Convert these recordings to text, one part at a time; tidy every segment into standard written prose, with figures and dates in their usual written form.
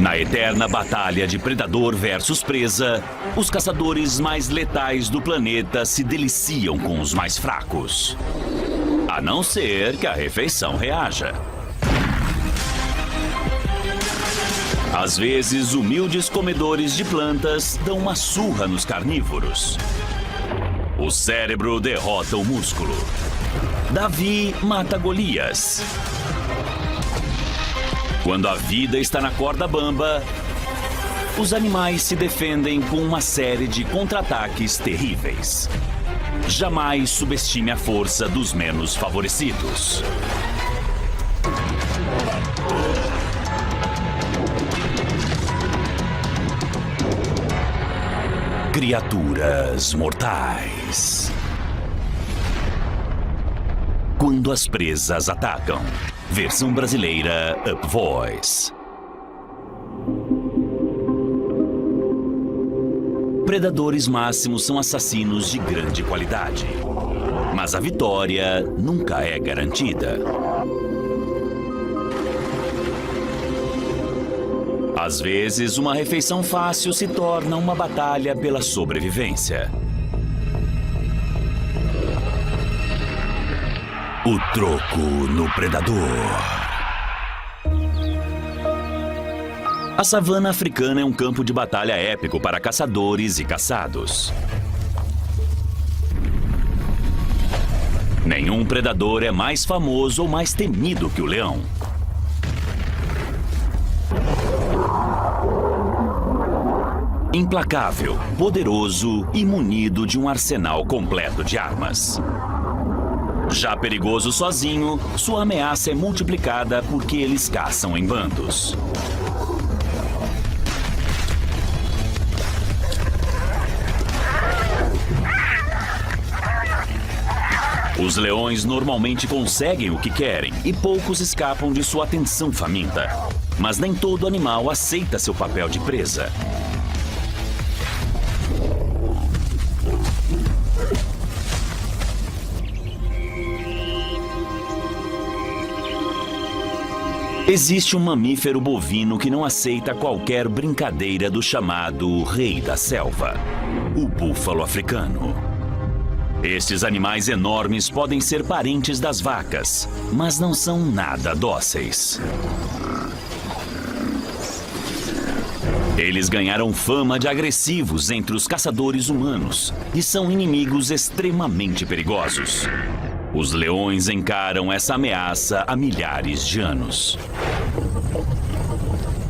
Na eterna batalha de predador versus presa, os caçadores mais letais do planeta se deliciam com os mais fracos. A não ser que a refeição reaja. Às vezes, humildes comedores de plantas dão uma surra nos carnívoros. O cérebro derrota o músculo. Davi mata Golias. Quando a vida está na corda bamba, os animais se defendem com uma série de contra-ataques terríveis. Jamais subestime a força dos menos favorecidos. Criaturas mortais. Quando as presas atacam. Versão brasileira Up Voice. Predadores máximos são assassinos de grande qualidade. Mas a vitória nunca é garantida. Às vezes, uma refeição fácil se torna uma batalha pela sobrevivência. O troco no predador. A savana africana é um campo de batalha épico para caçadores e caçados. Nenhum predador é mais famoso ou mais temido que o leão. Implacável, poderoso e munido de um arsenal completo de armas. Já perigoso sozinho, sua ameaça é multiplicada porque eles caçam em bandos. Os leões normalmente conseguem o que querem e poucos escapam de sua atenção faminta. Mas nem todo animal aceita seu papel de presa. Existe um mamífero bovino que não aceita qualquer brincadeira do chamado rei da selva, o búfalo africano. Estes animais enormes podem ser parentes das vacas, mas não são nada dóceis. Eles ganharam fama de agressivos entre os caçadores humanos e são inimigos extremamente perigosos. Os leões encaram essa ameaça há milhares de anos.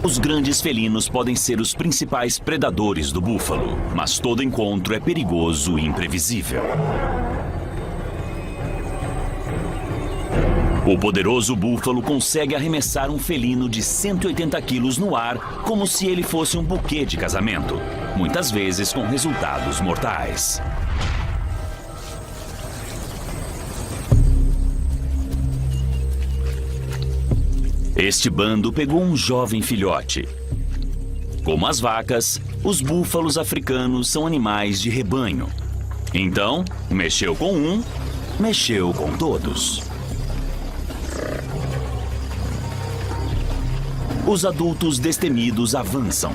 Os grandes felinos podem ser os principais predadores do búfalo, mas todo encontro é perigoso e imprevisível. O poderoso búfalo consegue arremessar um felino de 180 quilos no ar como se ele fosse um buquê de casamento, muitas vezes com resultados mortais. Este bando pegou um jovem filhote. Como as vacas, os búfalos africanos são animais de rebanho. Então, mexeu com um, mexeu com todos. Os adultos destemidos avançam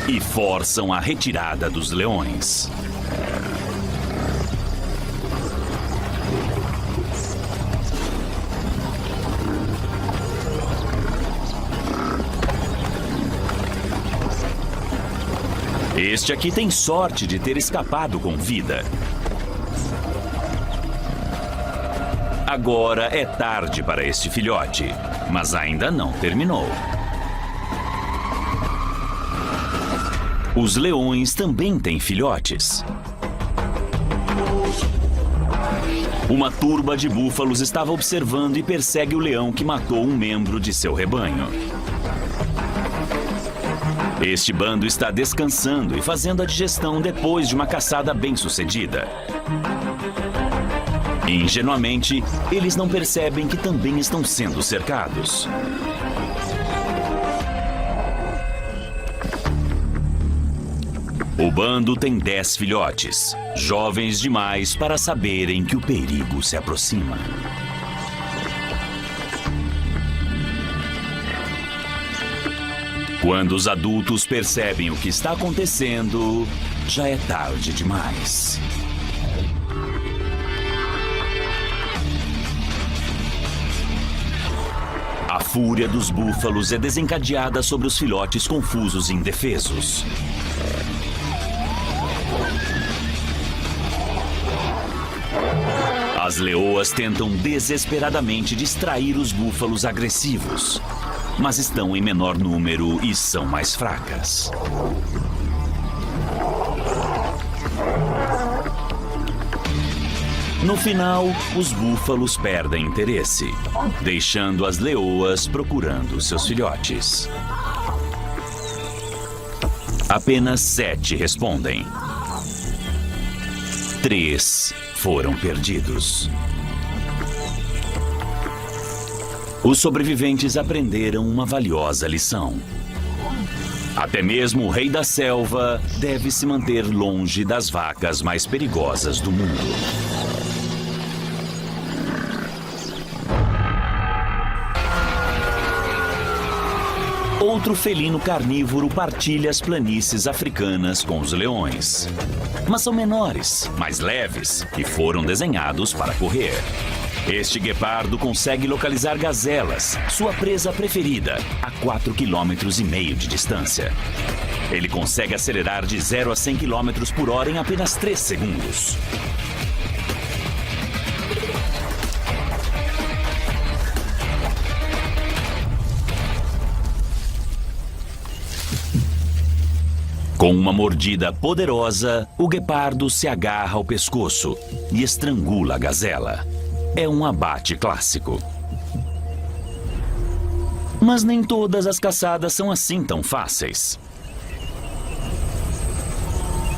e forçam a retirada dos leões. Este aqui tem sorte de ter escapado com vida. Agora é tarde para este filhote, mas ainda não terminou. Os leões também têm filhotes. Uma turba de búfalos estava observando e persegue o leão que matou um membro de seu rebanho. Este bando está descansando e fazendo a digestão depois de uma caçada bem-sucedida. Ingenuamente, eles não percebem que também estão sendo cercados. O bando tem 10 filhotes, jovens demais para saberem que o perigo se aproxima. Quando os adultos percebem o que está acontecendo, já é tarde demais. A fúria dos búfalos é desencadeada sobre os filhotes confusos e indefesos. As leoas tentam desesperadamente distrair os búfalos agressivos, mas estão em menor número e são mais fracas. No final, os búfalos perdem interesse, deixando as leoas procurando seus filhotes. Apenas 7 respondem. 3 foram perdidos. Os sobreviventes aprenderam uma valiosa lição. Até mesmo o rei da selva deve se manter longe das vacas mais perigosas do mundo. Outro felino carnívoro partilha as planícies africanas com os leões. Mas são menores, mais leves e foram desenhados para correr. Este guepardo consegue localizar gazelas, sua presa preferida, a 4,5 km de distância. Ele consegue acelerar de 0 a 100 km por hora em apenas 3 segundos. Com uma mordida poderosa, o guepardo se agarra ao pescoço e estrangula a gazela. É um abate clássico. Mas nem todas as caçadas são assim tão fáceis.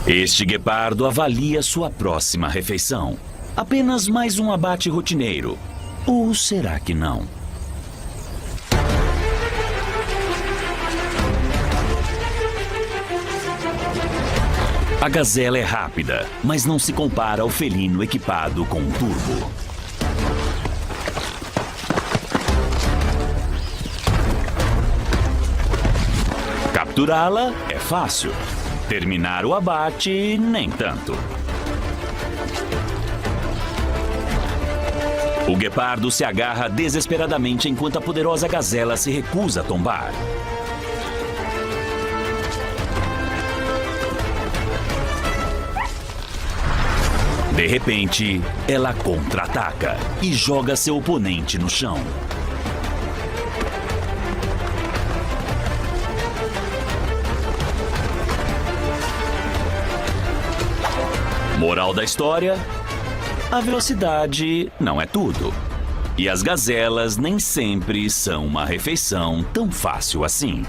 Este guepardo avalia sua próxima refeição. Apenas mais um abate rotineiro. Ou será que não? A gazela é rápida, mas não se compara ao felino equipado com um turbo. Capturá-la é fácil. Terminar o abate, nem tanto. O guepardo se agarra desesperadamente enquanto a poderosa gazela se recusa a tombar. De repente, ela contra-ataca e joga seu oponente no chão. Moral da história: a velocidade não é tudo. E as gazelas nem sempre são uma refeição tão fácil assim.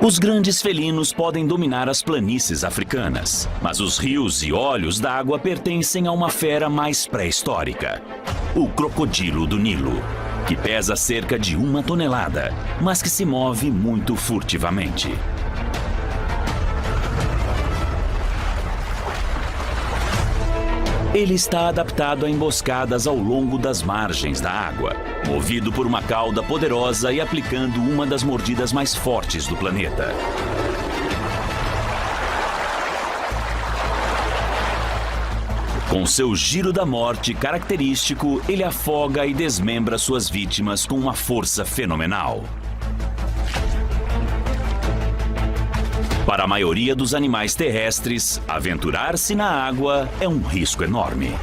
Os grandes felinos podem dominar as planícies africanas, mas os rios e olhos d'água pertencem a uma fera mais pré-histórica, o crocodilo do Nilo, que pesa cerca de 1 tonelada, mas que se move muito furtivamente. Ele está adaptado a emboscadas ao longo das margens da água, movido por uma cauda poderosa e aplicando uma das mordidas mais fortes do planeta. Com seu giro da morte característico, ele afoga e desmembra suas vítimas com uma força fenomenal. Para a maioria dos animais terrestres, aventurar-se na água é um risco enorme.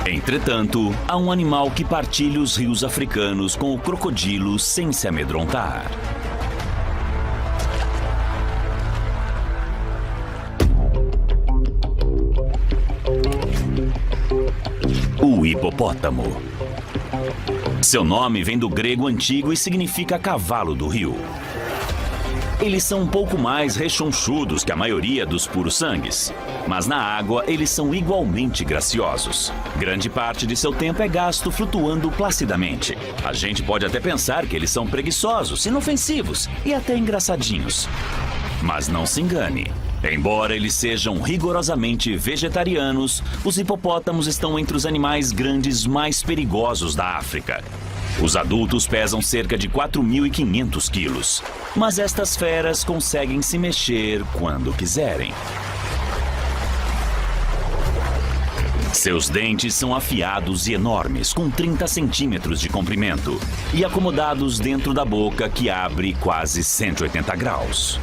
Entretanto, há um animal que partilha os rios africanos com o crocodilo sem se amedrontar. O hipopótamo. Seu nome vem do grego antigo e significa cavalo do rio. Eles são um pouco mais rechonchudos que a maioria dos puros-sangues, mas na água eles são igualmente graciosos. Grande parte de seu tempo é gasto flutuando placidamente. A gente pode até pensar que eles são preguiçosos, inofensivos e até engraçadinhos. Mas não se engane, Embora eles sejam rigorosamente vegetarianos, os hipopótamos estão entre os animais grandes mais perigosos da África. Os adultos pesam cerca de 4.500 quilos, mas estas feras conseguem se mexer quando quiserem. Seus dentes são afiados e enormes, com 30 centímetros de comprimento, e acomodados dentro da boca que abre quase 180 graus.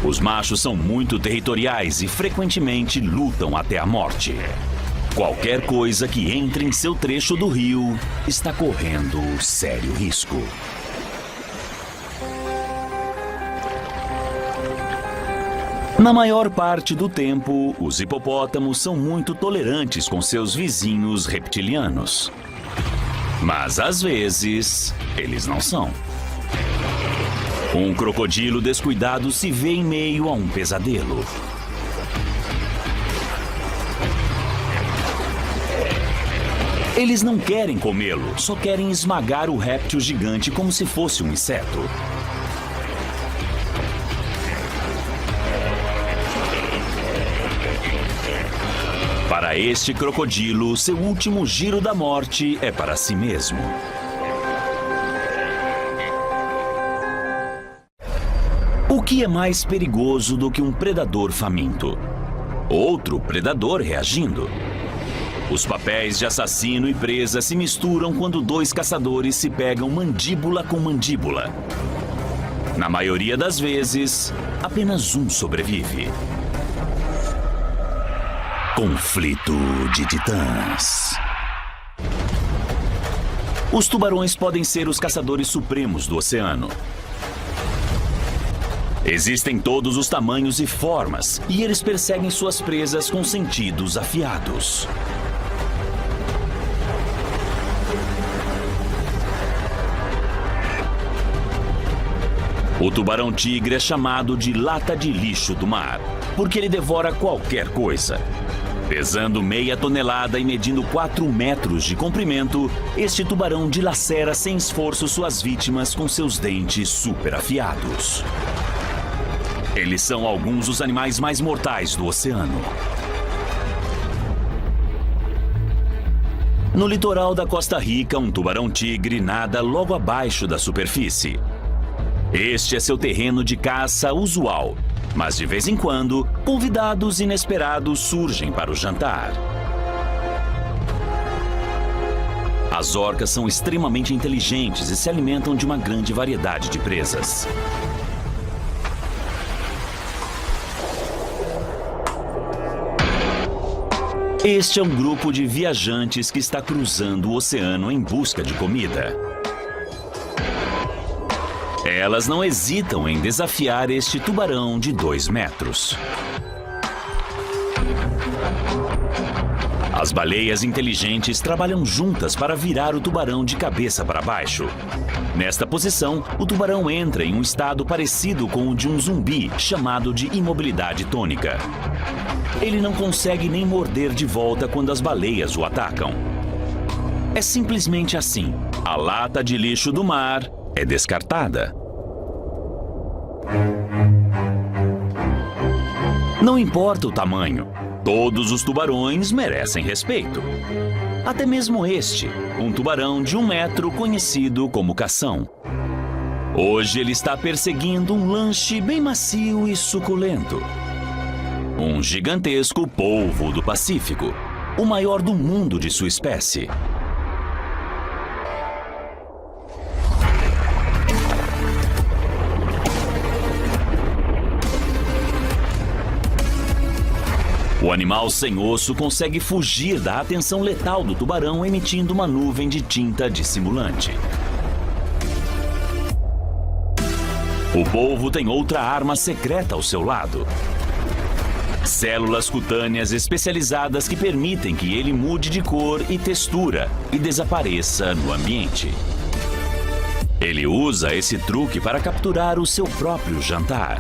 Os machos são muito territoriais e frequentemente lutam até a morte. Qualquer coisa que entre em seu trecho do rio está correndo sério risco. Na maior parte do tempo, os hipopótamos são muito tolerantes com seus vizinhos reptilianos. Mas às vezes, eles não são. Um crocodilo descuidado se vê em meio a um pesadelo. Eles não querem comê-lo, só querem esmagar o réptil gigante como se fosse um inseto. Para este crocodilo, seu último giro da morte é para si mesmo. O que é mais perigoso do que um predador faminto? Outro predador reagindo. Os papéis de assassino e presa se misturam quando dois caçadores se pegam mandíbula com mandíbula. Na maioria das vezes, apenas um sobrevive. Conflito de titãs. Os tubarões podem ser os caçadores supremos do oceano. Existem todos os tamanhos e formas, e eles perseguem suas presas com sentidos afiados. O tubarão-tigre é chamado de lata de lixo do mar, porque ele devora qualquer coisa. Pesando meia tonelada e medindo 4 metros de comprimento, este tubarão dilacera sem esforço suas vítimas com seus dentes super afiados. Eles são alguns dos animais mais mortais do oceano. No litoral da Costa Rica, um tubarão-tigre nada logo abaixo da superfície. Este é seu terreno de caça usual, mas de vez em quando, convidados inesperados surgem para o jantar. As orcas são extremamente inteligentes e se alimentam de uma grande variedade de presas. Este é um grupo de viajantes que está cruzando o oceano em busca de comida. Elas não hesitam em desafiar este tubarão de 2 metros. As baleias inteligentes trabalham juntas para virar o tubarão de cabeça para baixo. Nesta posição, o tubarão entra em um estado parecido com o de um zumbi, chamado de imobilidade tônica. Ele não consegue nem morder de volta quando as baleias o atacam. É simplesmente assim. A lata de lixo do mar é descartada. Não importa o tamanho, todos os tubarões merecem respeito. Até mesmo este, um tubarão de 1 metro conhecido como cação. Hoje ele está perseguindo um lanche bem macio e suculento. Um gigantesco polvo do Pacífico, o maior do mundo de sua espécie. O animal sem osso consegue fugir da atenção letal do tubarão emitindo uma nuvem de tinta dissimulante. O polvo tem outra arma secreta ao seu lado. Células cutâneas especializadas que permitem que ele mude de cor e textura e desapareça no ambiente. Ele usa esse truque para capturar o seu próprio jantar.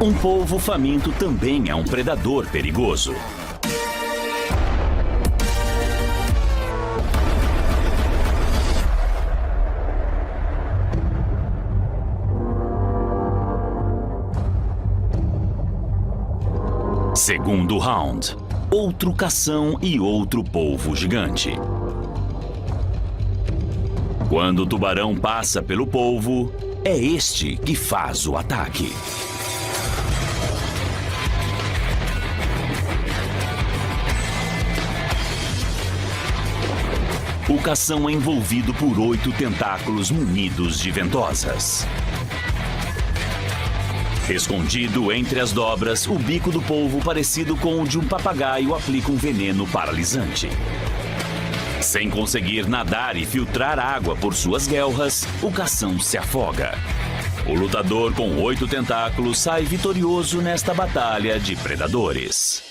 Um polvo faminto também é um predador perigoso. Segundo round. Outro cação e outro polvo gigante. Quando o tubarão passa pelo polvo, é este que faz o ataque. O cação é envolvido por 8 tentáculos munidos de ventosas. Escondido entre as dobras, o bico do polvo, parecido com o de um papagaio, aplica um veneno paralisante. Sem conseguir nadar e filtrar água por suas guelras, o cação se afoga. O lutador com 8 tentáculos sai vitorioso nesta batalha de predadores.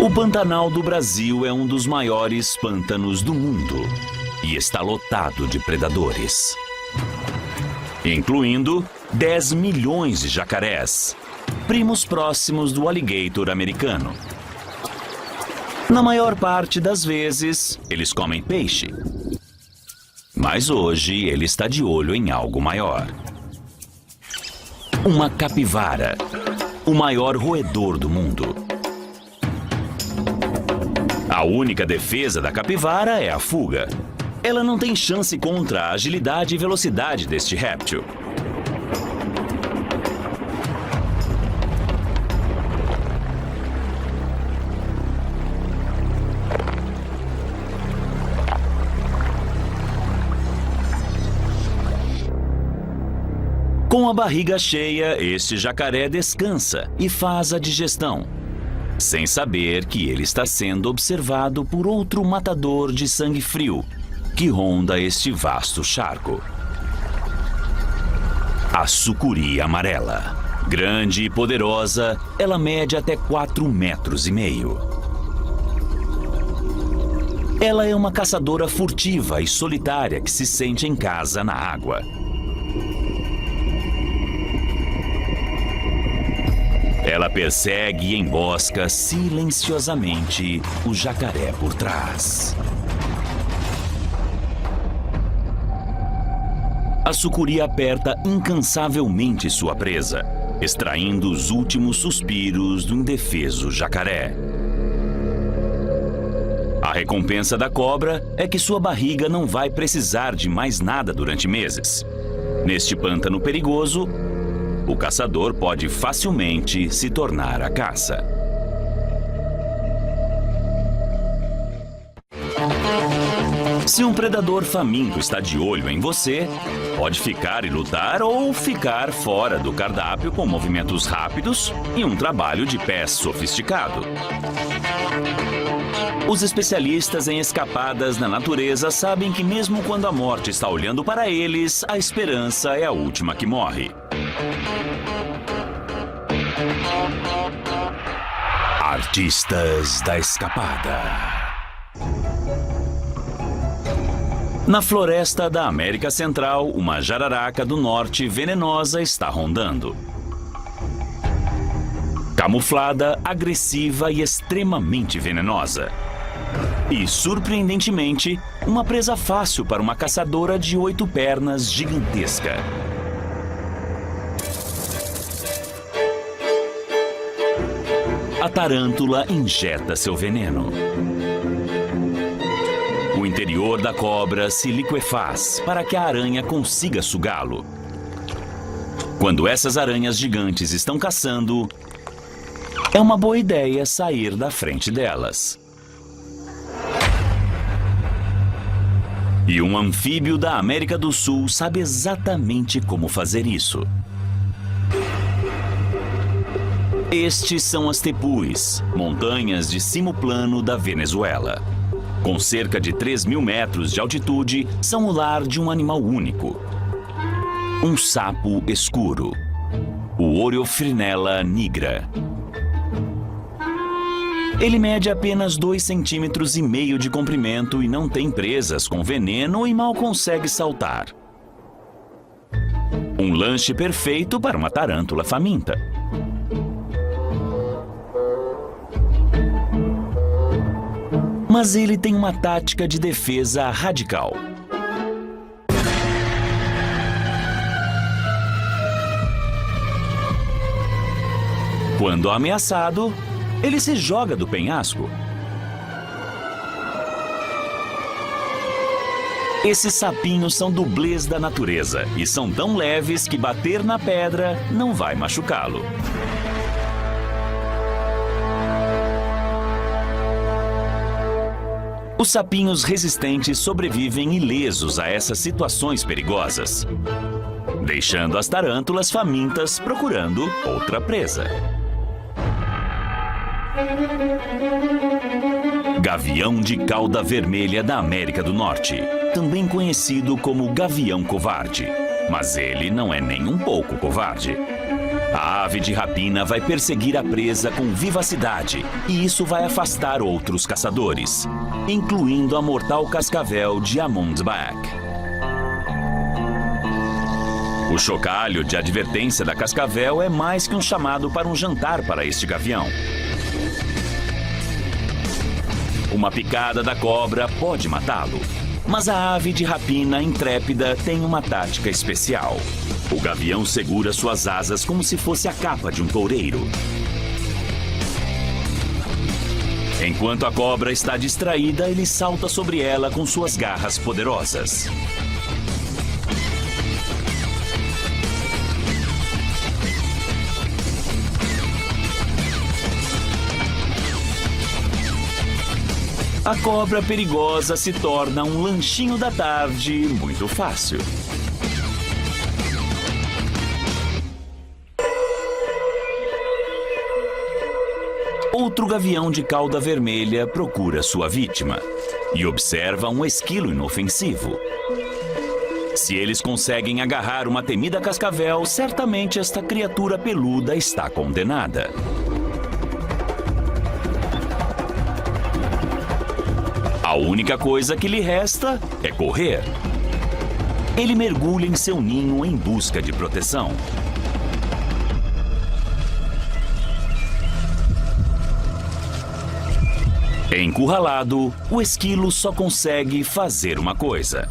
O Pantanal do Brasil é um dos maiores pântanos do mundo e está lotado de predadores, incluindo 10 milhões de jacarés, primos próximos do alligator americano. Na maior parte das vezes, eles comem peixe. Mas hoje ele está de olho em algo maior. Uma capivara, o maior roedor do mundo. A única defesa da capivara é a fuga. Ela não tem chance contra a agilidade e velocidade deste réptil. Com a barriga cheia, este jacaré descansa e faz a digestão, sem saber que ele está sendo observado por outro matador de sangue frio que ronda este vasto charco. A sucuri amarela. Grande e poderosa, ela mede até 4,5 metros. Ela é uma caçadora furtiva e solitária que se sente em casa na água. Ela persegue e embosca silenciosamente o jacaré por trás. A sucuri aperta incansavelmente sua presa, extraindo os últimos suspiros do indefeso jacaré. A recompensa da cobra é que sua barriga não vai precisar de mais nada durante meses. Neste pântano perigoso, o caçador pode facilmente se tornar a caça. Se um predador faminto está de olho em você, pode ficar e lutar ou ficar fora do cardápio com movimentos rápidos e um trabalho de pés sofisticado. Os especialistas em escapadas na natureza sabem que mesmo quando a morte está olhando para eles, a esperança é a última que morre. Artistas da escapada. Na floresta da América Central, uma jararaca do norte venenosa está rondando. Camuflada, agressiva e extremamente venenosa. E, surpreendentemente, uma presa fácil para uma caçadora de 8 pernas gigantesca. A tarântula injeta seu veneno. O interior da cobra se liquefaz para que a aranha consiga sugá-lo. Quando essas aranhas gigantes estão caçando, é uma boa ideia sair da frente delas. E um anfíbio da América do Sul sabe exatamente como fazer isso. Estes são as tepus, montanhas de cimo plano da Venezuela. Com cerca de 3.000 metros de altitude, são o lar de um animal único. Um sapo escuro, o Oreophrynella nigra. Ele mede apenas 2,5 centímetros de comprimento e não tem presas com veneno e mal consegue saltar. Um lanche perfeito para uma tarântula faminta. Mas ele tem uma tática de defesa radical. Quando ameaçado, ele se joga do penhasco. Esses sapinhos são dublês da natureza e são tão leves que bater na pedra não vai machucá-lo. Os sapinhos resistentes sobrevivem ilesos a essas situações perigosas, deixando as tarântulas famintas procurando outra presa. Gavião de cauda vermelha da América do Norte, também conhecido como gavião covarde, mas ele não é nem um pouco covarde. A ave de rapina vai perseguir a presa com vivacidade e isso vai afastar outros caçadores, incluindo a mortal cascavel Diamondback. O chocalho de advertência da cascavel é mais que um chamado para um jantar para este gavião. Uma picada da cobra pode matá-lo, mas a ave de rapina intrépida tem uma tática especial. O gavião segura suas asas como se fosse a capa de um toureiro. Enquanto a cobra está distraída, ele salta sobre ela com suas garras poderosas. A cobra perigosa se torna um lanchinho da tarde muito fácil. Outro gavião de cauda vermelha procura sua vítima e observa um esquilo inofensivo. Se eles conseguem agarrar uma temida cascavel, certamente esta criatura peluda está condenada. A única coisa que lhe resta é correr. Ele mergulha em seu ninho em busca de proteção. Encurralado, o esquilo só consegue fazer uma coisa: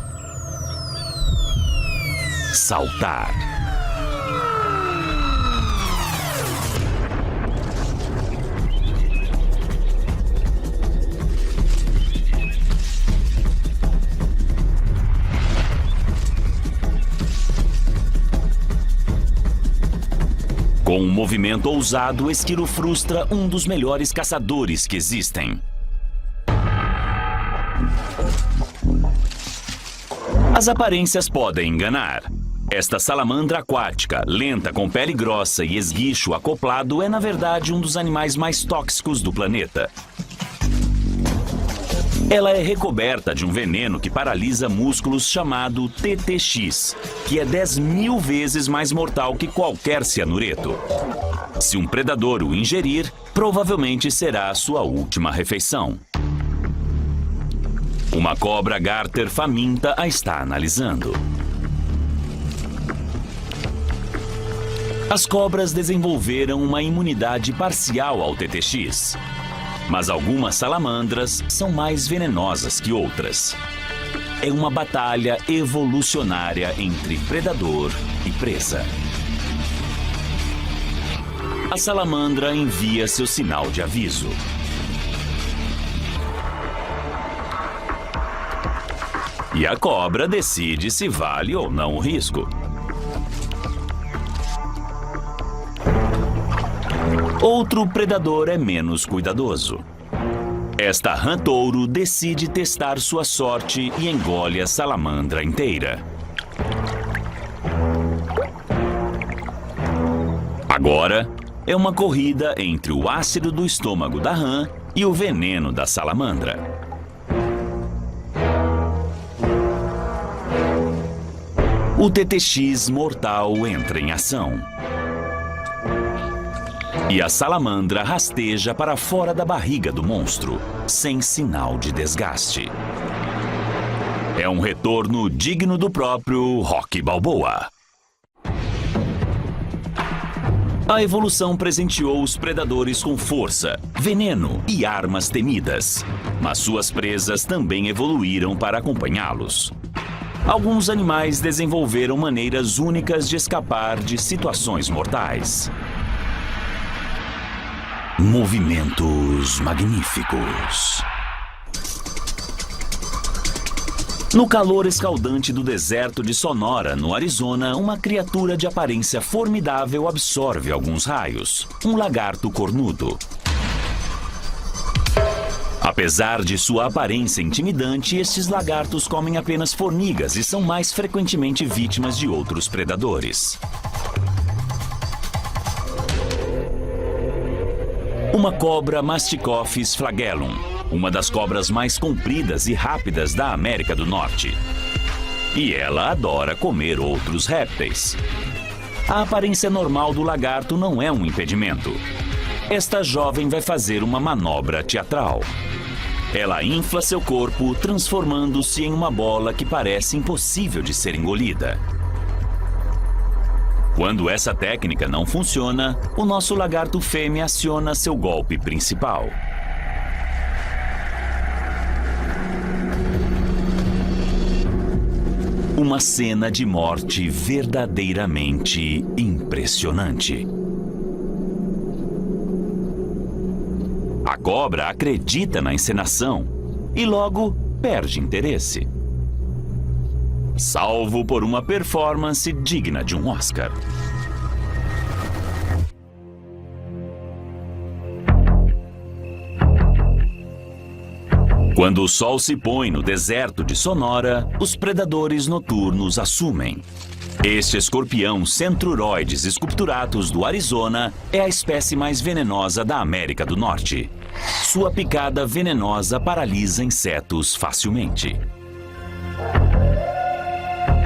saltar. Com um movimento ousado, o esquilo frustra um dos melhores caçadores que existem. As aparências podem enganar. Esta salamandra aquática, lenta, com pele grossa e esguicho acoplado, é na verdade um dos animais mais tóxicos do planeta. Ela é recoberta de um veneno que paralisa músculos chamado TTX, que é 10.000 vezes mais mortal que qualquer cianureto. Se um predador o ingerir, provavelmente será a sua última refeição. Uma cobra garter faminta a está analisando. As cobras desenvolveram uma imunidade parcial ao TTX, mas algumas salamandras são mais venenosas que outras. É uma batalha evolucionária entre predador e presa. A salamandra envia seu sinal de aviso. E a cobra decide se vale ou não o risco. Outro predador é menos cuidadoso. Esta rã-touro decide testar sua sorte e engole a salamandra inteira. Agora é uma corrida entre o ácido do estômago da rã e o veneno da salamandra. O TTX mortal entra em ação. E a salamandra rasteja para fora da barriga do monstro, sem sinal de desgaste. É um retorno digno do próprio Rocky Balboa. A evolução presenteou os predadores com força, veneno e armas temidas. Mas suas presas também evoluíram para acompanhá-los. Alguns animais desenvolveram maneiras únicas de escapar de situações mortais. Movimentos magníficos. No calor escaldante do deserto de Sonora, no Arizona, uma criatura de aparência formidável absorve alguns raios. Um lagarto cornudo. Apesar de sua aparência intimidante, estes lagartos comem apenas formigas e são mais frequentemente vítimas de outros predadores. Uma cobra Masticophis flagellum, uma das cobras mais compridas e rápidas da América do Norte. E ela adora comer outros répteis. A aparência normal do lagarto não é um impedimento. Esta jovem vai fazer uma manobra teatral. Ela infla seu corpo, transformando-se em uma bola que parece impossível de ser engolida. Quando essa técnica não funciona, o nosso lagarto fêmea aciona seu golpe principal. Uma cena de morte verdadeiramente impressionante. A cobra acredita na encenação e logo perde interesse. Salvo por uma performance digna de um Oscar. Quando o sol se põe no deserto de Sonora, os predadores noturnos assumem. Este escorpião Centruroides sculpturatus do Arizona é a espécie mais venenosa da América do Norte. Sua picada venenosa paralisa insetos facilmente.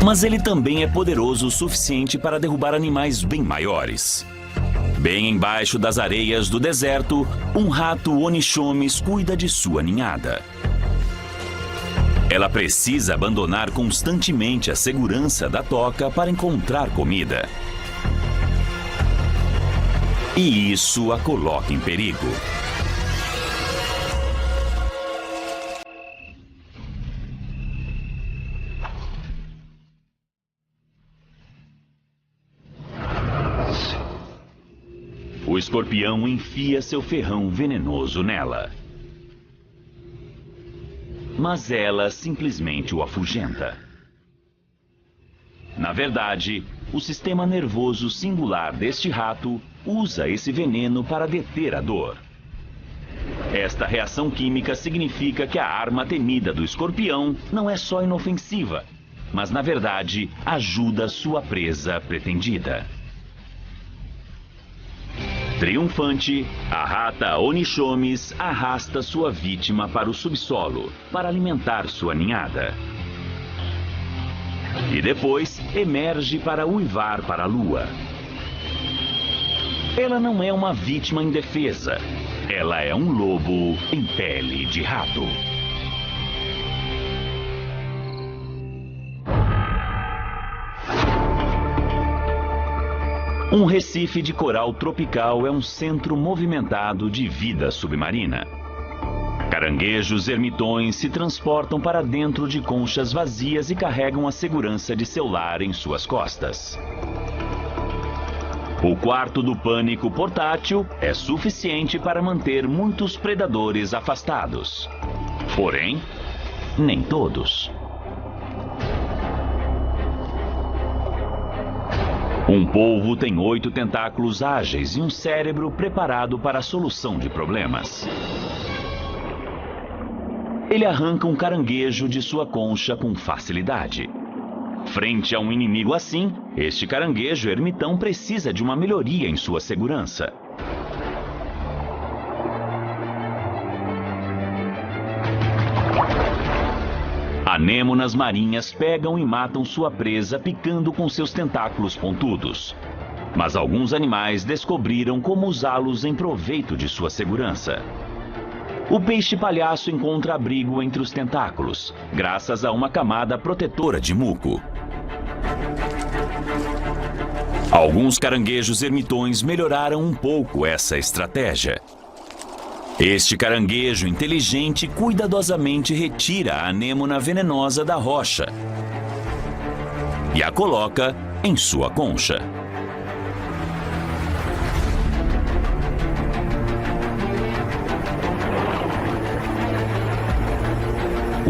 Mas ele também é poderoso o suficiente para derrubar animais bem maiores. Bem embaixo das areias do deserto, um rato Onichomes cuida de sua ninhada. Ela precisa abandonar constantemente a segurança da toca para encontrar comida. E isso a coloca em perigo. O escorpião enfia seu ferrão venenoso nela. Mas ela simplesmente o afugenta. Na verdade, o sistema nervoso singular deste rato usa esse veneno para deter a dor. Esta reação química significa que a arma temida do escorpião não é só inofensiva, mas na verdade ajuda sua presa pretendida. Triunfante, a rata Onichomes arrasta sua vítima para o subsolo para alimentar sua ninhada. E depois emerge para uivar para a lua. Ela não é uma vítima indefesa. Ela é um lobo em pele de rato. Um recife de coral tropical é um centro movimentado de vida submarina. Caranguejos ermitões se transportam para dentro de conchas vazias e carregam a segurança de seu lar em suas costas. O quarto do pânico portátil é suficiente para manter muitos predadores afastados. Porém, nem todos. Um polvo tem 8 tentáculos ágeis e um cérebro preparado para a solução de problemas. Ele arranca um caranguejo de sua concha com facilidade. Frente a um inimigo assim, este caranguejo ermitão precisa de uma melhoria em sua segurança. Anêmonas marinhas pegam e matam sua presa picando com seus tentáculos pontudos. Mas alguns animais descobriram como usá-los em proveito de sua segurança. O peixe-palhaço encontra abrigo entre os tentáculos, graças a uma camada protetora de muco. Alguns caranguejos ermitões melhoraram um pouco essa estratégia. Este caranguejo inteligente cuidadosamente retira a anêmona venenosa da rocha e a coloca em sua concha.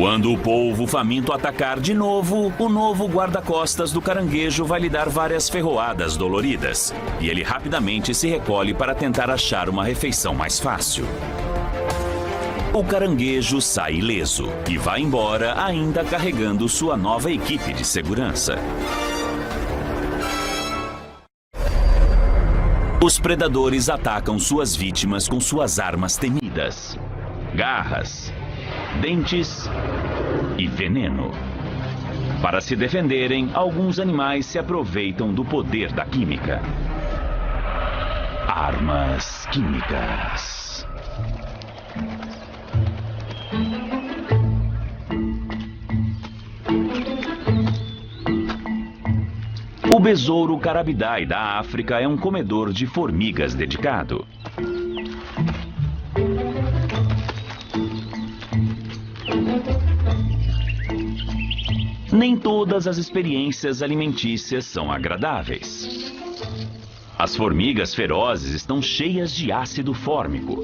Quando o polvo faminto atacar de novo, o novo guarda-costas do caranguejo vai lhe dar várias ferroadas doloridas. E ele rapidamente se recolhe para tentar achar uma refeição mais fácil. O caranguejo sai ileso e vai embora ainda carregando sua nova equipe de segurança. Os predadores atacam suas vítimas com suas armas temidas: garras, dentes e veneno. Para se defenderem, alguns animais se aproveitam do poder da química. Armas químicas. O besouro carabidae da África é um comedor de formigas dedicado. Nem todas as experiências alimentícias são agradáveis. As formigas ferozes estão cheias de ácido fórmico.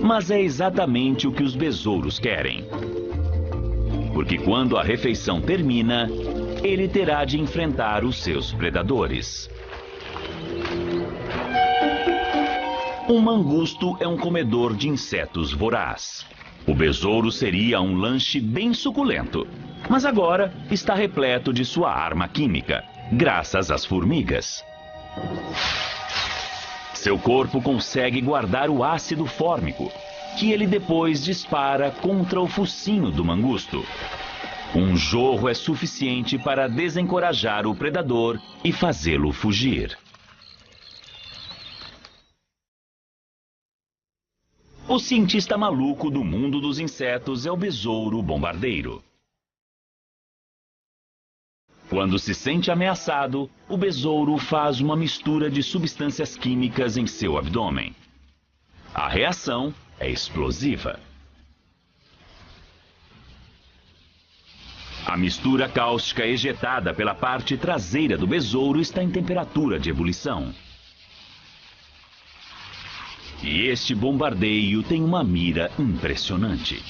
Mas é exatamente o que os besouros querem. Porque quando a refeição termina, ele terá de enfrentar os seus predadores. Um mangusto é um comedor de insetos voraz. O besouro seria um lanche bem suculento, mas agora está repleto de sua arma química, graças às formigas. Seu corpo consegue guardar o ácido fórmico, que ele depois dispara contra o focinho do mangusto. Um jorro é suficiente para desencorajar o predador e fazê-lo fugir. O cientista maluco do mundo dos insetos é o besouro bombardeiro. Quando se sente ameaçado, o besouro faz uma mistura de substâncias químicas em seu abdômen. A reação é explosiva. A mistura cáustica ejetada pela parte traseira do besouro está em temperatura de ebulição. E este bombardeio tem uma mira impressionante.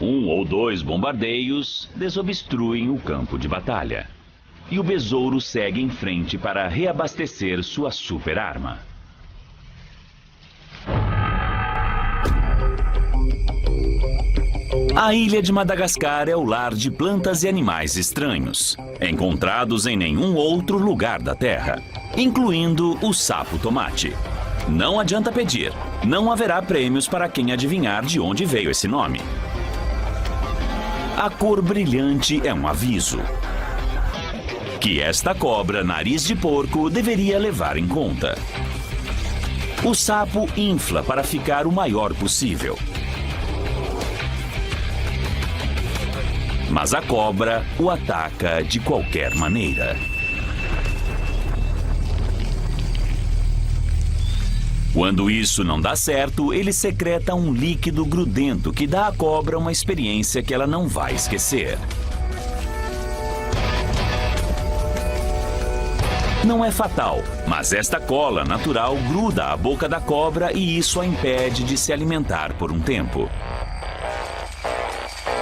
Um ou dois bombardeios desobstruem o campo de batalha. E o besouro segue em frente para reabastecer sua super arma. A ilha de Madagascar é o lar de plantas e animais estranhos, encontrados em nenhum outro lugar da Terra, incluindo o sapo-tomate. Não adianta pedir, não haverá prêmios para quem adivinhar de onde veio esse nome. A cor brilhante é um aviso que esta cobra nariz de porco deveria levar em conta. O sapo infla para ficar o maior possível. Mas a cobra o ataca de qualquer maneira. Quando isso não dá certo, ele secreta um líquido grudento que dá à cobra uma experiência que ela não vai esquecer. Não é fatal, mas esta cola natural gruda à boca da cobra e isso a impede de se alimentar por um tempo.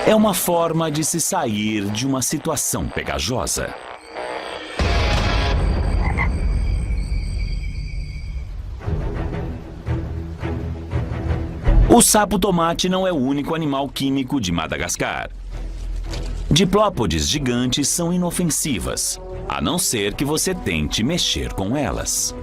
É uma forma de se sair de uma situação pegajosa. O sapo-tomate não é o único animal químico de Madagascar. Diplópodes gigantes são inofensivas, a não ser que você tente mexer com elas.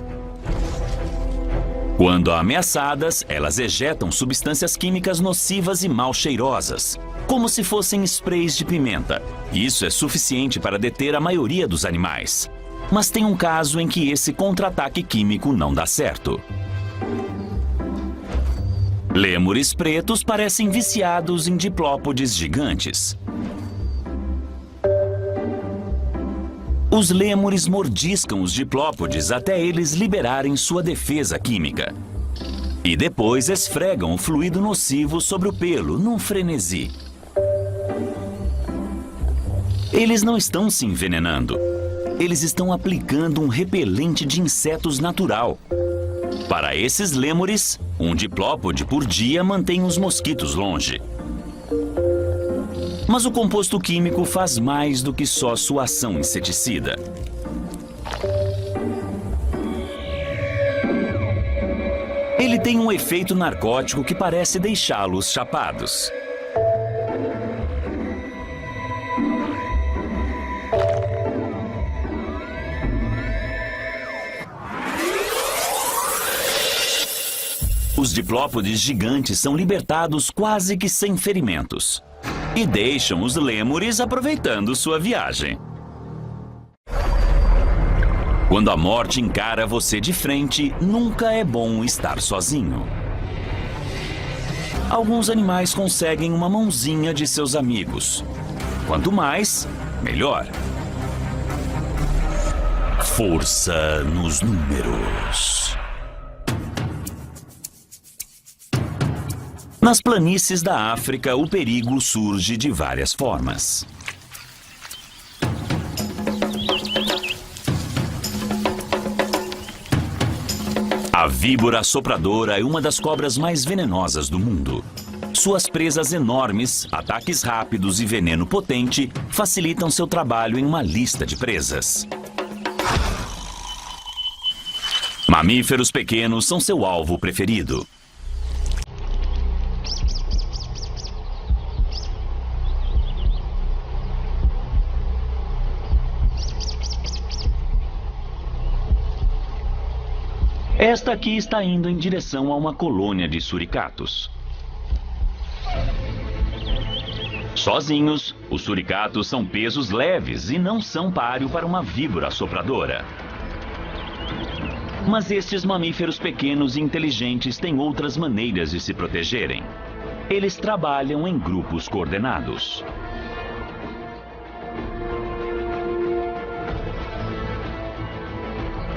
Quando ameaçadas, elas ejetam substâncias químicas nocivas e mal cheirosas, como se fossem sprays de pimenta. Isso é suficiente para deter a maioria dos animais. Mas tem um caso em que esse contra-ataque químico não dá certo. Lêmures pretos parecem viciados em diplópodes gigantes. Os lêmures mordiscam os diplópodes até eles liberarem sua defesa química. E depois esfregam o fluido nocivo sobre o pelo, num frenesi. Eles não estão se envenenando. Eles estão aplicando um repelente de insetos natural. Para esses lêmures, um diplópode por dia mantém os mosquitos longe. Mas o composto químico faz mais do que só sua ação inseticida. Ele tem um efeito narcótico que parece deixá-los chapados. Os diplópodes gigantes são libertados quase que sem ferimentos e deixam os lêmures aproveitando sua viagem. Quando a morte encara você de frente, nunca é bom estar sozinho. Alguns animais conseguem uma mãozinha de seus amigos. Quanto mais, melhor. Força nos números. Nas planícies da África, o perigo surge de várias formas. A víbora assopradora é uma das cobras mais venenosas do mundo. Suas presas enormes, ataques rápidos e veneno potente facilitam seu trabalho em uma lista de presas. Mamíferos pequenos são seu alvo preferido. Esta aqui está indo em direção a uma colônia de suricatos. Sozinhos, os suricatos são pesos leves e não são páreo para uma víbora assopradora. Mas estes mamíferos pequenos e inteligentes têm outras maneiras de se protegerem. Eles trabalham em grupos coordenados.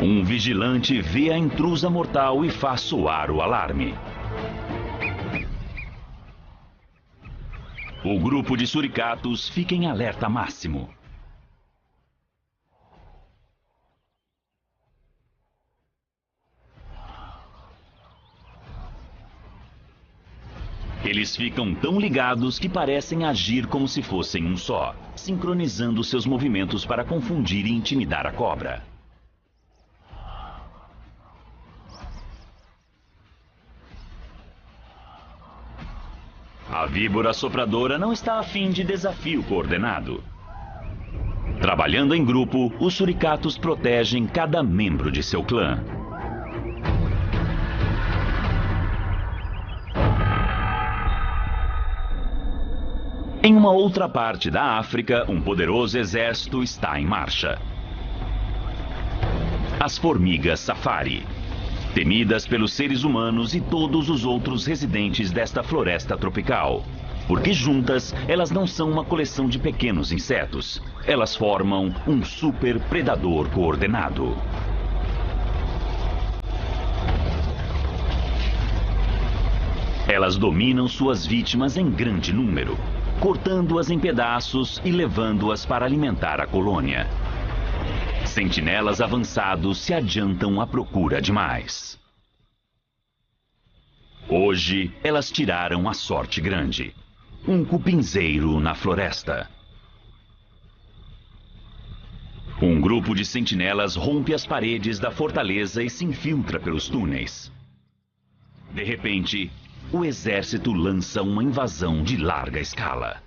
Um vigilante vê a intrusa mortal e faz soar o alarme. O grupo de suricatos fica em alerta máximo. Eles ficam tão ligados que parecem agir como se fossem um só, sincronizando seus movimentos para confundir e intimidar a cobra. A víbora assopradora não está afim de desafio coordenado. Trabalhando em grupo, os suricatos protegem cada membro de seu clã. Em uma outra parte da África, um poderoso exército está em marcha. As formigas safari. Temidas pelos seres humanos e todos os outros residentes desta floresta tropical. Porque juntas, elas não são uma coleção de pequenos insetos. Elas formam um super predador coordenado. Elas dominam suas vítimas em grande número, cortando-as em pedaços e levando-as para alimentar a colônia. Sentinelas avançados se adiantam à procura de mais. Hoje, elas tiraram a sorte grande. Um cupinzeiro na floresta. Um grupo de sentinelas rompe as paredes da fortaleza e se infiltra pelos túneis. De repente, o exército lança uma invasão de larga escala.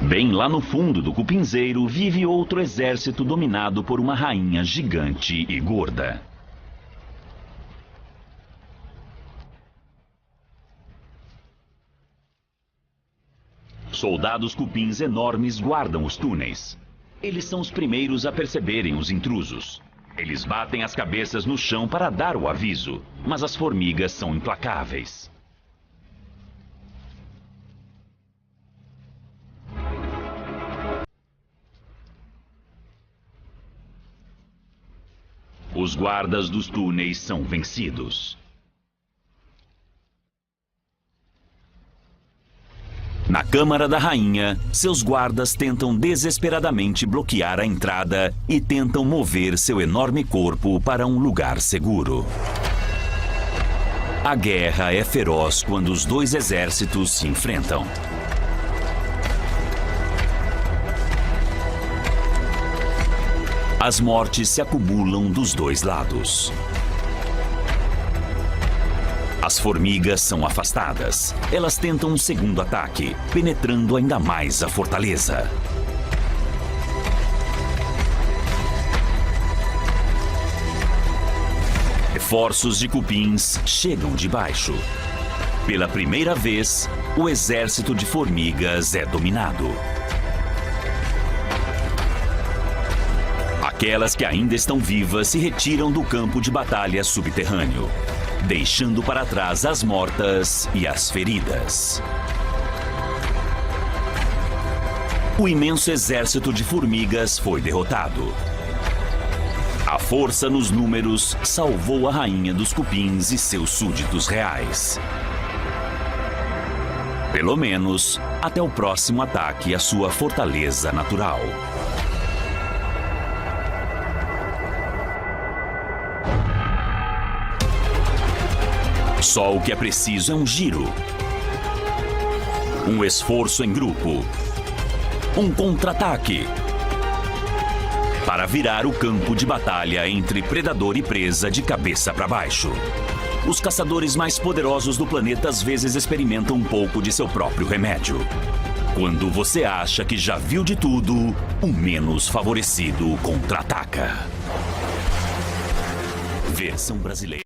Bem lá no fundo do cupinzeiro vive outro exército dominado por uma rainha gigante e gorda. Soldados cupins enormes guardam os túneis. Eles são os primeiros a perceberem os intrusos. Eles batem as cabeças no chão para dar o aviso, mas as formigas são implacáveis. Os guardas dos túneis são vencidos. Na Câmara da Rainha, seus guardas tentam desesperadamente bloquear a entrada e tentam mover seu enorme corpo para um lugar seguro. A guerra é feroz quando os dois exércitos se enfrentam. As mortes se acumulam dos dois lados. As formigas são afastadas. Elas tentam um segundo ataque, penetrando ainda mais a fortaleza. Reforços de cupins chegam de baixo. Pela primeira vez, o exército de formigas é dominado. Aquelas que ainda estão vivas se retiram do campo de batalha subterrâneo, deixando para trás as mortas e as feridas. O imenso exército de formigas foi derrotado. A força nos números salvou a rainha dos cupins e seus súditos reais. Pelo menos até o próximo ataque à sua fortaleza natural. Só o que é preciso é um giro, um esforço em grupo, um contra-ataque, para virar o campo de batalha entre predador e presa de cabeça para baixo. Os caçadores mais poderosos do planeta às vezes experimentam um pouco de seu próprio remédio. Quando você acha que já viu de tudo, o menos favorecido contra-ataca. Versão brasileira.